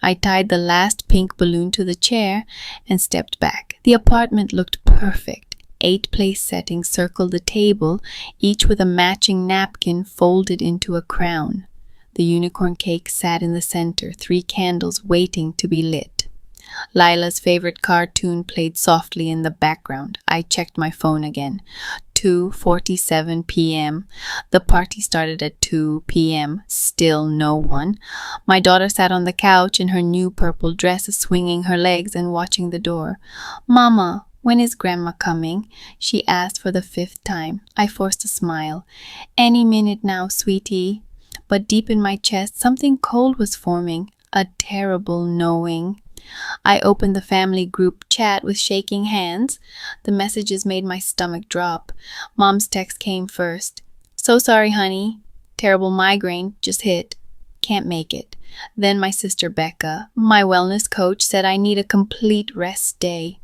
I tied the last pink balloon to the chair and stepped back. The apartment looked perfect. 8 place settings circled the table, each with a matching napkin folded into a crown. The unicorn cake sat in the center, 3 candles waiting to be lit. Lila's favorite cartoon played softly in the background. I checked my phone again. 2:47 p.m. The party started at 2 p.m. Still no one. My daughter sat on the couch in her new purple dress, swinging her legs and watching the door. "Mama, when is Grandma coming?" she asked for the 5th time. I forced a smile. "Any minute now, sweetie." But deep in my chest, something cold was forming, a terrible knowing. I opened the family group chat with shaking hands. The messages made my stomach drop. Mom's text came first. "So sorry, honey. Terrible migraine just hit. Can't make it." Then my sister Becca, my wellness coach, said I need a complete rest day.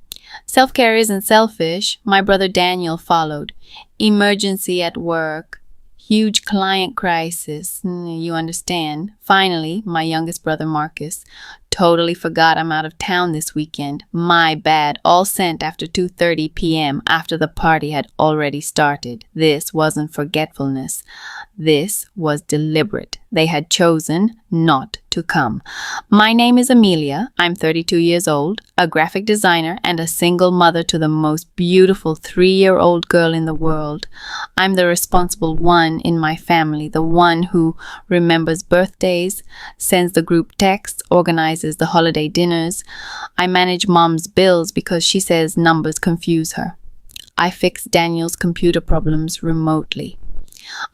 "Self-care isn't selfish." My brother Daniel followed. "Emergency at work. Huge client crisis. You understand." Finally, my youngest brother Marcus. "Totally forgot I'm out of town this weekend. My bad." All sent after 2:30 p.m. after the party had already started. This wasn't forgetfulness. This was deliberate. They had chosen not to come. My name is Amelia. I'm 32 years old, a graphic designer, and a single mother to the most beautiful 3-year-old girl in the world. I'm the responsible one in my family, the one who remembers birthdays, sends the group texts, organizes the holiday dinners. I manage Mom's bills because she says numbers confuse her. I fix Daniel's computer problems remotely.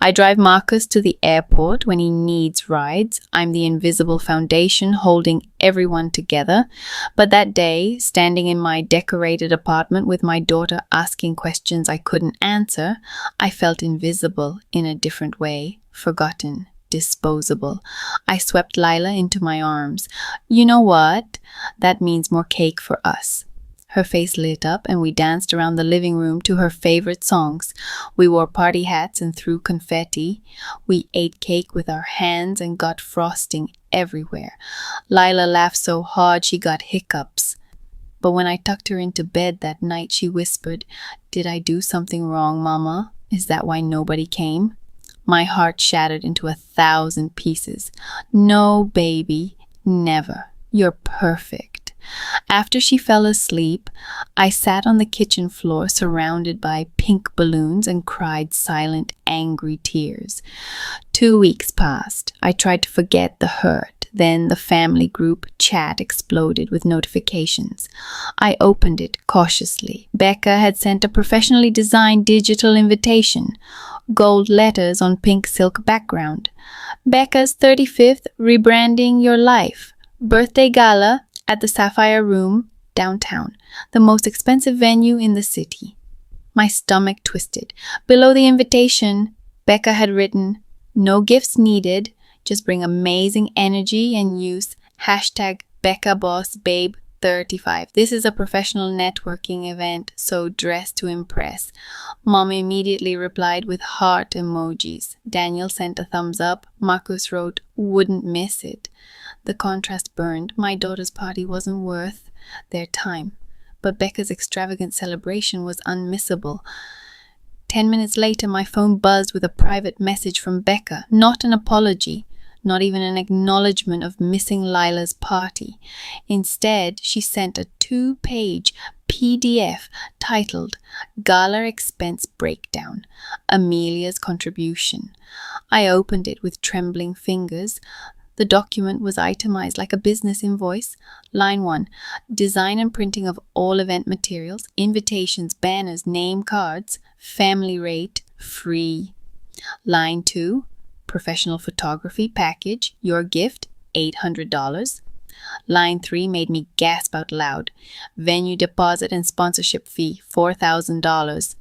I drive Marcus to the airport when he needs rides. I'm the invisible foundation holding everyone together. But that day, standing in my decorated apartment with my daughter asking questions I couldn't answer, I felt invisible in a different way, forgotten, disposable. I swept Lila into my arms. "You know what? That means more cake for us." Her face lit up and we danced around the living room to her favorite songs. We wore party hats and threw confetti. We ate cake with our hands and got frosting everywhere. Lila laughed so hard she got hiccups. But when I tucked her into bed that night, she whispered, "Did I do something wrong, Mama? Is that why nobody came?" My heart shattered into 1,000 pieces. "No, baby, never. You're perfect." After she fell asleep, I sat on the kitchen floor surrounded by pink balloons and cried silent, angry tears. 2 weeks passed. I tried to forget the hurt. Then the family group chat exploded with notifications. I opened it cautiously. Becca had sent a professionally designed digital invitation. Gold letters on pink silk background. "Becca's 35th Rebranding Your Life. Birthday Gala at the Sapphire Room, downtown, the most expensive venue in the city." My stomach twisted. Below the invitation, Becca had written, "No gifts needed, just bring amazing energy and use #BeccaBossBabe35. This is a professional networking event, so dress to impress." Mom immediately replied with heart emojis. Daniel sent a thumbs up. Marcus wrote, "Wouldn't miss it." The contrast burned. My daughter's party wasn't worth their time, but Becca's extravagant celebration was unmissable. 10 minutes later, my phone buzzed with a private message from Becca. Not an apology, not even an acknowledgement of missing Lila's party. Instead, she sent a 2-page PDF titled "Gala Expense Breakdown, Amelia's Contribution." I opened it with trembling fingers. The document was itemized like a business invoice. Line 1, design and printing of all event materials, invitations, banners, name cards, family rate, free. Line 2, professional photography package, your gift, $800. Line 3 made me gasp out loud. Venue deposit and sponsorship fee, $4,000.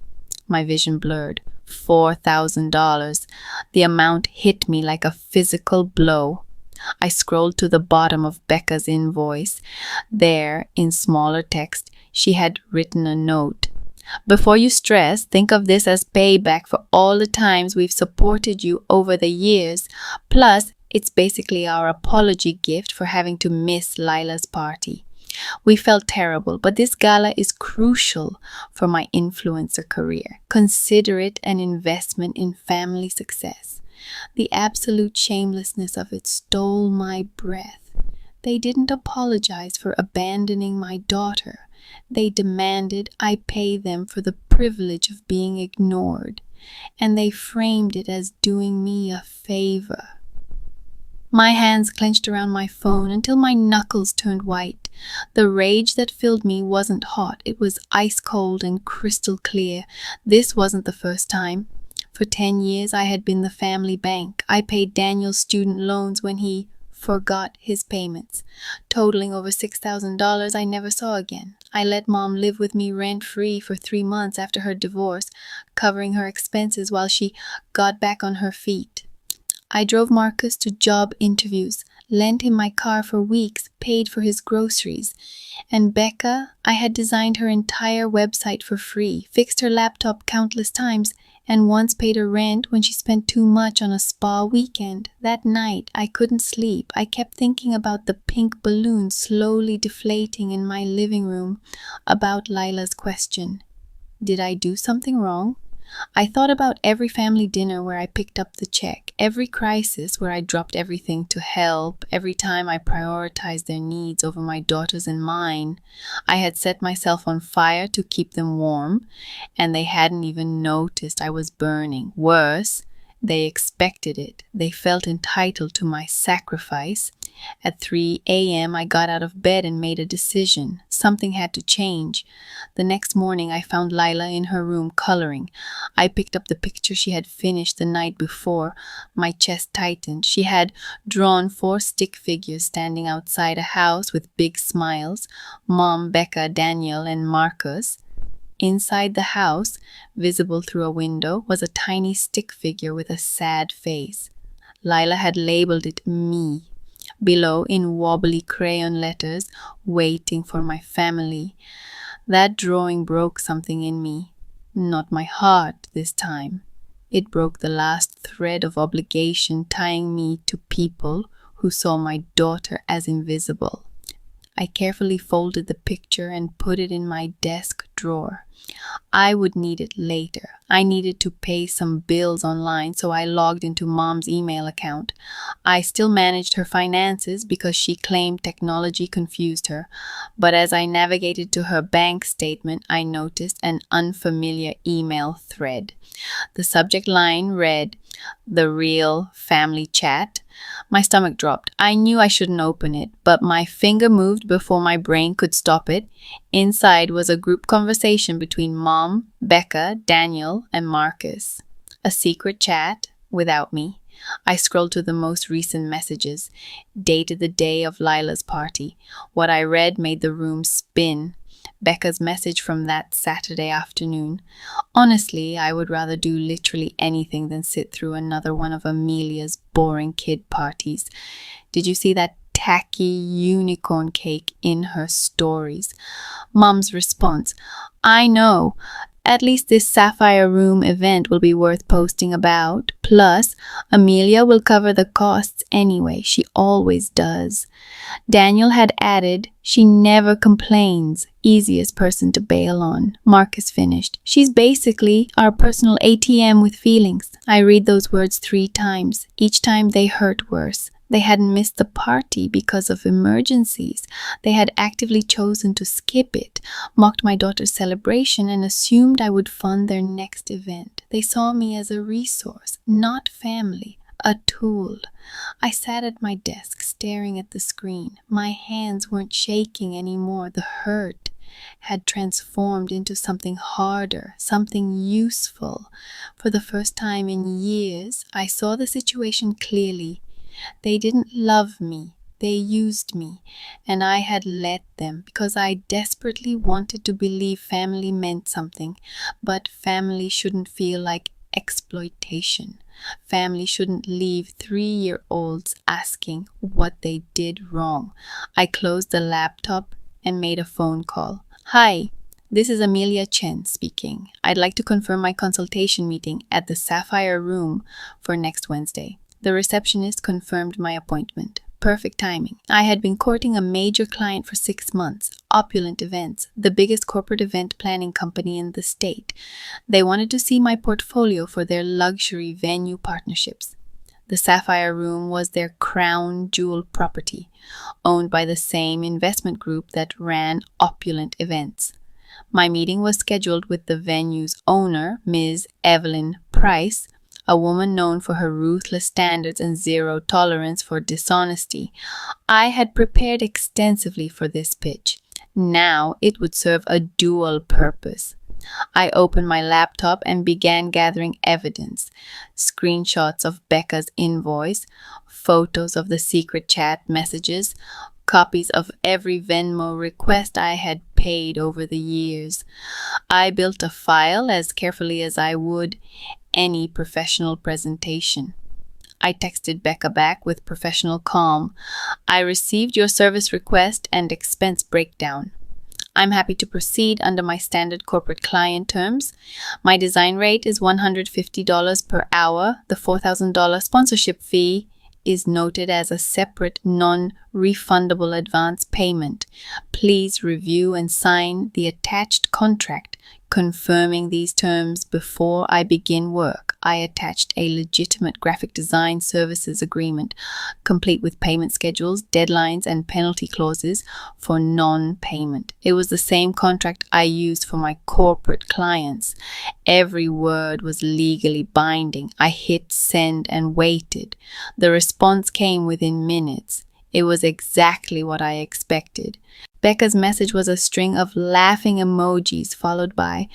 My vision blurred. $4,000. The amount hit me like a physical blow. I scrolled to the bottom of Becca's invoice. There, in smaller text, she had written a note. "Before you stress, think of this as payback for all the times we've supported you over the years, plus It's basically our apology gift for having to miss Lila's party. We felt terrible, but this gala is crucial for my influencer career. Consider it an investment in family success. The absolute shamelessness of it stole my breath. They didn't apologize for abandoning my daughter. They demanded I pay them for the privilege of being ignored, and they framed it as doing me a favor. My hands clenched around my phone until my knuckles turned white. The rage that filled me wasn't hot, it was ice cold and crystal clear. This wasn't the first time. For 10 years I had been the family bank. I paid Daniel's student loans when he forgot his payments, totaling over $6,000 I never saw again. I let Mom live with me rent-free for 3 months after her divorce, covering her expenses while she got back on her feet. I drove Marcus to job interviews, lent him my car for weeks, paid for his groceries. And Becca, I had designed her entire website for free, fixed her laptop countless times, and once paid her rent when she spent too much on a spa weekend. That night, I couldn't sleep. I kept thinking about the pink balloon slowly deflating in my living room, about Lila's question. Did I do something wrong? I thought about every family dinner where I picked up the check, every crisis where I dropped everything to help, every time I prioritized their needs over my daughter's and mine. I had set myself on fire to keep them warm, and they hadn't even noticed I was burning. Worse, they expected it. They felt entitled to my sacrifice. At 3 a.m., I got out of bed and made a decision. Something had to change. The next morning, I found Lila in her room coloring. I picked up the picture she had finished the night before. My chest tightened. She had drawn 4 stick figures standing outside a house with big smiles. Mom, Becca, Daniel, and Marcus. Inside the house, visible through a window, was a tiny stick figure with a sad face. Lila had labeled it me. Below, in wobbly crayon letters, waiting for my family. That drawing broke something in me. Not my heart this time. It broke the last thread of obligation tying me to people who saw my daughter as invisible. I carefully folded the picture and put it in my desk drawer. I would need it later. I needed to pay some bills online, so I logged into Mom's email account. I still managed her finances because she claimed technology confused her. But as I navigated to her bank statement, I noticed an unfamiliar email thread. The subject line read, "The Real Family Chat." My stomach dropped. I knew I shouldn't open it, but my finger moved before my brain could stop it. Inside was a group conversation between Mom, Becca, Daniel, and Marcus. A secret chat without me. I scrolled to the most recent messages, dated the day of Lila's party. What I read made the room spin. Becca's message from that Saturday afternoon. Honestly, I would rather do literally anything than sit through another one of Amelia's boring kid parties. Did you see that tacky unicorn cake in her stories? Mom's response, I know. At least this Sapphire Room event will be worth posting about. Plus, Amelia will cover the costs anyway. She always does. Daniel had added, she never complains. Easiest person to bail on. Marcus finished. She's basically our personal ATM with feelings. I read those words 3 times. Each time they hurt worse. They hadn't missed the party because of emergencies. They had actively chosen to skip it, mocked my daughter's celebration, and assumed I would fund their next event. They saw me as a resource, not family, a tool. I sat at my desk, staring at the screen. My hands weren't shaking anymore. The hurt had transformed into something harder, something useful. For the first time in years, I saw the situation clearly. They didn't love me, they used me, and I had let them because I desperately wanted to believe family meant something. But family shouldn't feel like exploitation. Family shouldn't leave 3-year-olds asking what they did wrong. I closed the laptop and made a phone call. Hi, this is Amelia Chen speaking. I'd like to confirm my consultation meeting at the Sapphire Room for next Wednesday. The receptionist confirmed my appointment. Perfect timing. I had been courting a major client for 6 months, Opulent Events, the biggest corporate event planning company in the state. They wanted to see my portfolio for their luxury venue partnerships. The Sapphire Room was their crown jewel property, owned by the same investment group that ran Opulent Events. My meeting was scheduled with the venue's owner, Ms. Evelyn Price, a woman known for her ruthless standards and zero tolerance for dishonesty. I had prepared extensively for this pitch. Now it would serve a dual purpose. I opened my laptop and began gathering evidence, screenshots of Becca's invoice, photos of the secret chat messages, copies of every Venmo request I had paid over the years. I built a file as carefully as I would any professional presentation. I texted Becca back with professional calm. I received your service request and expense breakdown. I'm happy to proceed under my standard corporate client terms. My design rate is $150 per hour. The $4,000 sponsorship fee is noted as a separate non-refundable advance payment. Please review and sign the attached contract confirming these terms before I begin work. I attached a legitimate graphic design services agreement, complete with payment schedules, deadlines, and penalty clauses for non-payment. It was the same contract I used for my corporate clients. Every word was legally binding. I hit send and waited. The response came within minutes. It was exactly what I expected. Becca's message was a string of laughing emojis followed by,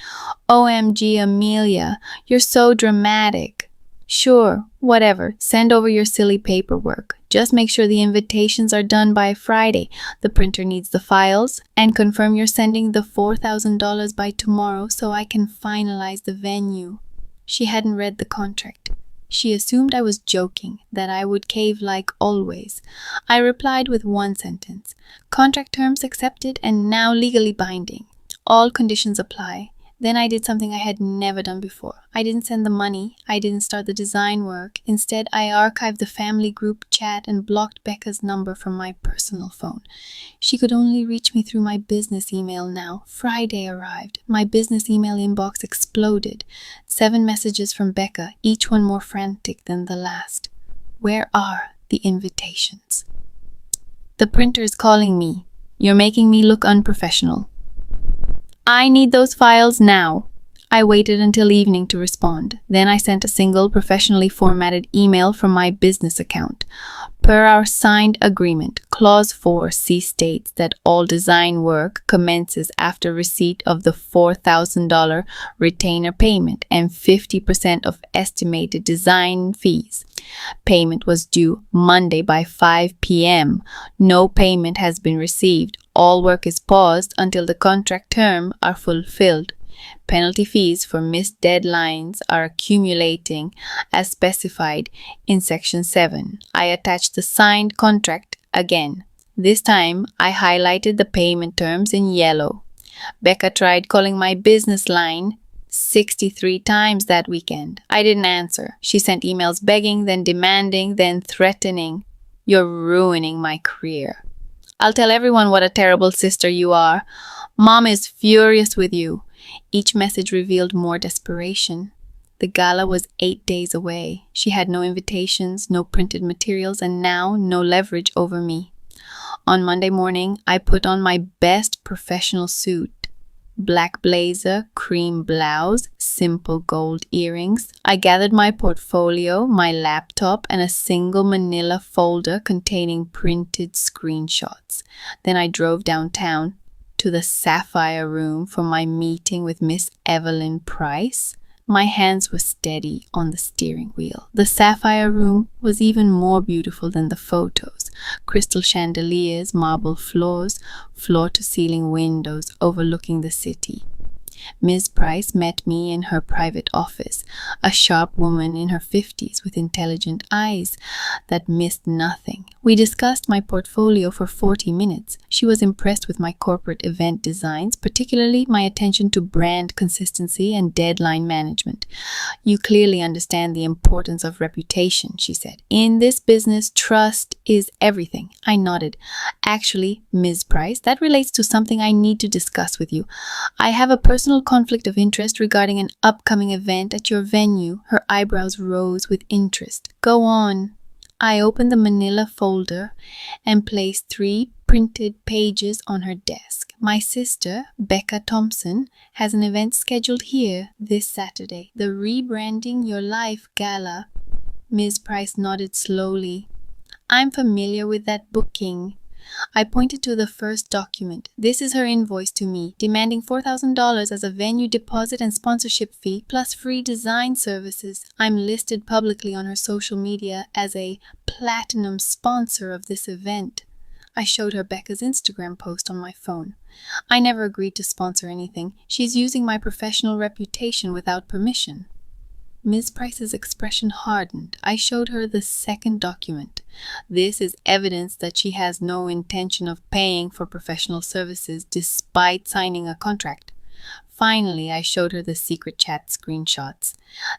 "OMG, Amelia, you're so dramatic." "Sure, whatever, send over your silly paperwork. Just make sure the invitations are done by Friday. The printer needs the files. And confirm you're sending the $4,000 by tomorrow so I can finalize the venue." She hadn't read the contract. She assumed I was joking, that I would cave like always. I replied with one sentence. "Contract terms accepted and now legally binding. All conditions apply." Then I did something I had never done before. I didn't send the money. I didn't start the design work. Instead, I archived the family group chat and blocked Becca's number from my personal phone. She could only reach me through my business email now. Friday arrived. My business email inbox exploded. 7 messages from Becca, each one more frantic than the last. "Where are the invitations?" "The printer is calling me. You're making me look unprofessional." "I need those files now." I waited until evening to respond. Then I sent a single professionally formatted email from my business account. Per our signed agreement, Clause 4C states that all design work commences after receipt of the $4,000 retainer payment and 50% of estimated design fees. Payment was due Monday by 5 p.m. No payment has been received. All work is paused until the contract terms are fulfilled. Penalty fees for missed deadlines are accumulating as specified in Section 7. I attached the signed contract again. This time, I highlighted the payment terms in yellow. Becca tried calling my business line 63 times that weekend. I didn't answer. She sent emails begging, then demanding, then threatening. "You're ruining my career. I'll tell everyone what a terrible sister you are. Mom is furious with you." Each message revealed more desperation. The gala was 8 days away. She had no invitations, no printed materials, and now no leverage over me. On Monday morning, I put on my best professional suit. Black blazer, cream blouse, simple gold earrings. I gathered my portfolio, my laptop, and a single manila folder containing printed screenshots. Then I drove downtown to the Sapphire Room for my meeting with Miss Evelyn Price. My hands were steady on the steering wheel. The Sapphire Room was even more beautiful than the photos. Crystal chandeliers, marble floors, floor-to-ceiling windows overlooking the city. Ms. Price met me in her private office, a sharp woman in her 50s with intelligent eyes that missed nothing. We discussed my portfolio for 40 minutes. She was impressed with my corporate event designs, particularly my attention to brand consistency and deadline management. "You clearly understand the importance of reputation," she said. "In this business, trust is everything." I nodded. "Actually, Ms. Price, that relates to something I need to discuss with you. I have a personal conflict of interest regarding an upcoming event at your venue." Her eyebrows rose with interest. "Go on." I opened the manila folder and placed 3 printed pages on her desk. "My sister, Becca Thompson, has an event scheduled here this Saturday, the Rebranding Your Life Gala." Ms. Price nodded slowly. "I'm familiar with that booking." I pointed to the first document. "This is her invoice to me, demanding $4,000 as a venue deposit and sponsorship fee, plus free design services. I'm listed publicly on her social media as a platinum sponsor of this event." I showed her Becca's Instagram post on my phone. "I never agreed to sponsor anything. She's using my professional reputation without permission." Ms. Price's expression hardened. I showed her the second document. "This is evidence that she has no intention of paying for professional services despite signing a contract." Finally, I showed her the secret chat screenshots.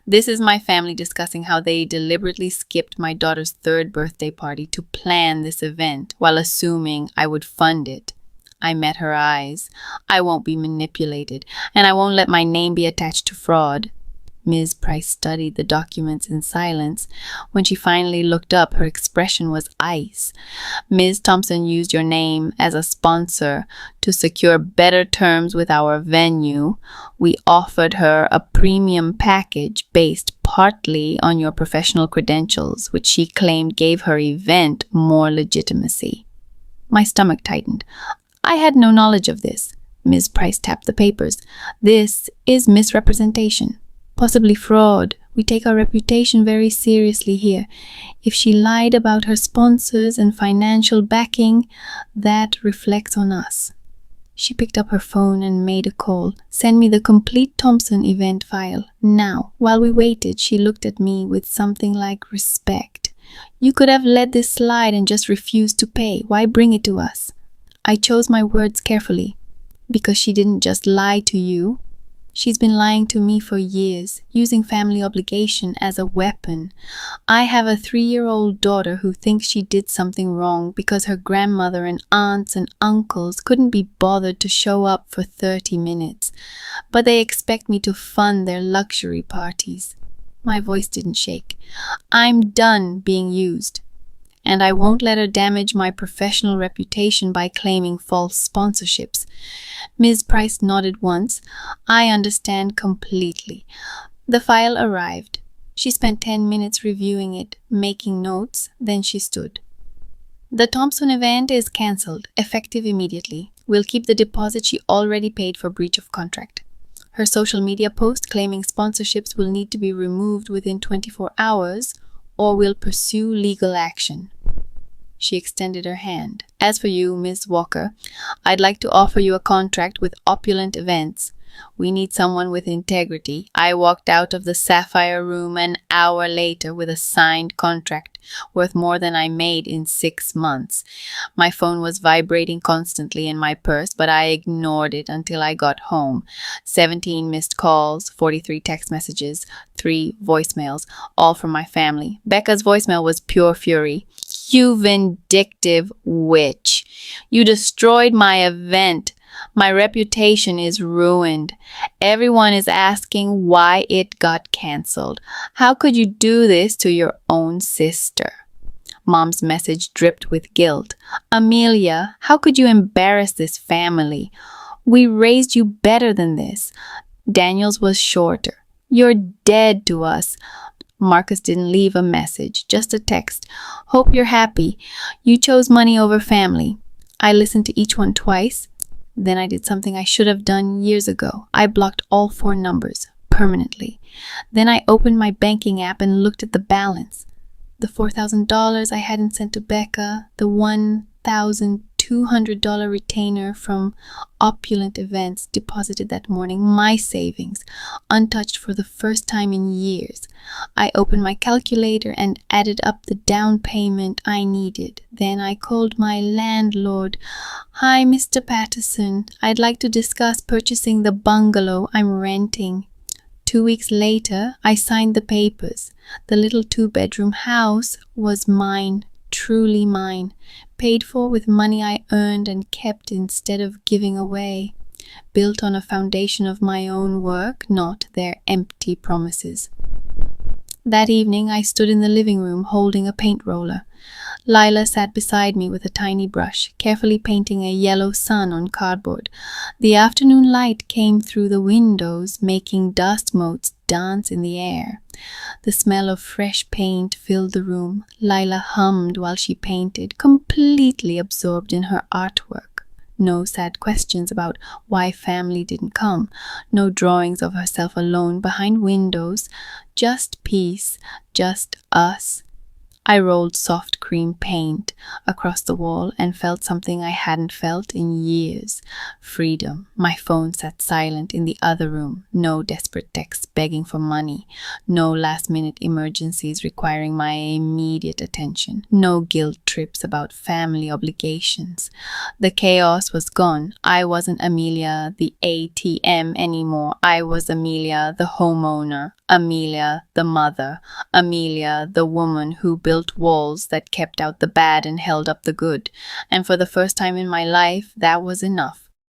"This is my family discussing how they deliberately skipped my daughter's 3rd birthday party to plan this event while assuming I would fund it." I met her eyes. "I won't be manipulated, and I won't let my name be attached to fraud." Ms. Price studied the documents in silence. When she finally looked up, her expression was ice. "Ms. Thompson used your name as a sponsor to secure better terms with our venue. We offered her a premium package based partly on your professional credentials, which she claimed gave her event more legitimacy." My stomach tightened. "I had no knowledge of this." Ms. Price tapped the papers. "This is misrepresentation. Possibly fraud. We take our reputation very seriously here. If she lied about her sponsors and financial backing, that reflects on us." She picked up her phone and made a call. "Send me the complete Thompson event file, now." While we waited, she looked at me with something like respect. "You could have let this slide and just refused to pay. Why bring it to us?" I chose my words carefully. "Because she didn't just lie to you. She's been lying to me for years, using family obligation as a weapon. I have a 3-year-old daughter who thinks she did something wrong because her grandmother and aunts and uncles couldn't be bothered to show up for 30 minutes, but they expect me to fund their luxury parties." My voice didn't shake. "I'm done being used, and I won't let her damage my professional reputation by claiming false sponsorships." Ms. Price nodded once. "I understand completely." The file arrived. She spent 10 minutes reviewing it, making notes, then she stood. "The Thompson event is cancelled, effective immediately. We'll keep the deposit she already paid for breach of contract. Her social media post claiming sponsorships will need to be removed within 24 hours, or we'll pursue legal action." She extended her hand. "As for you, Ms. Walker, I'd like to offer you a contract with Opulent Events. We need someone with integrity." I walked out of the Sapphire Room an hour later with a signed contract worth more than I made in 6 months. My phone was vibrating constantly in my purse, but I ignored it until I got home. 17 missed calls, 43 text messages, 3 voicemails, all from my family. Becca's voicemail was pure fury. "You vindictive witch. You destroyed my event. My reputation is ruined. Everyone is asking why it got cancelled. How could you do this to your own sister?" Mom's message dripped with guilt. "Amelia, how could you embarrass this family? We raised you better than this." Daniel's was shorter. "You're dead to us." Marcus didn't leave a message, just a text. "Hope you're happy. You chose money over family." I listened to each one twice. Then I did something I should have done years ago. I blocked all 4 numbers permanently. Then I opened my banking app and looked at the balance. The $4,000 I hadn't sent to Becca, the $1,200 $200 retainer from opulent events deposited that morning, my savings, untouched for the first time in years. I opened my calculator and added up the down payment I needed. Then I called my landlord. "Hi, Mr. Patterson. I'd like to discuss purchasing the bungalow I'm renting." 2 weeks later, I signed the papers. The little 2-bedroom house was mine, truly mine, paid for with money I earned and kept instead of giving away, built on a foundation of my own work, not their empty promises. That evening, I stood in the living room holding a paint roller. Lila sat beside me with a tiny brush, carefully painting a yellow sun on cardboard. The afternoon light came through the windows, making dust motes dance in the air. The smell of fresh paint filled the room. Lila hummed while she painted, completely absorbed in her artwork. No sad questions about why family didn't come. No drawings of herself alone behind windows. Just peace, just us. I rolled soft cream paint across the wall and felt something I hadn't felt in years. Freedom. My phone sat silent in the other room. No desperate texts begging for money. No last-minute emergencies requiring my immediate attention. No guilt trips about family obligations. The chaos was gone. I wasn't Amelia, the ATM anymore. I was Amelia, the homeowner. Amelia, the mother. Amelia, the woman who built walls that kept out the bad and held up the good. And for the first time in my life, that was enough.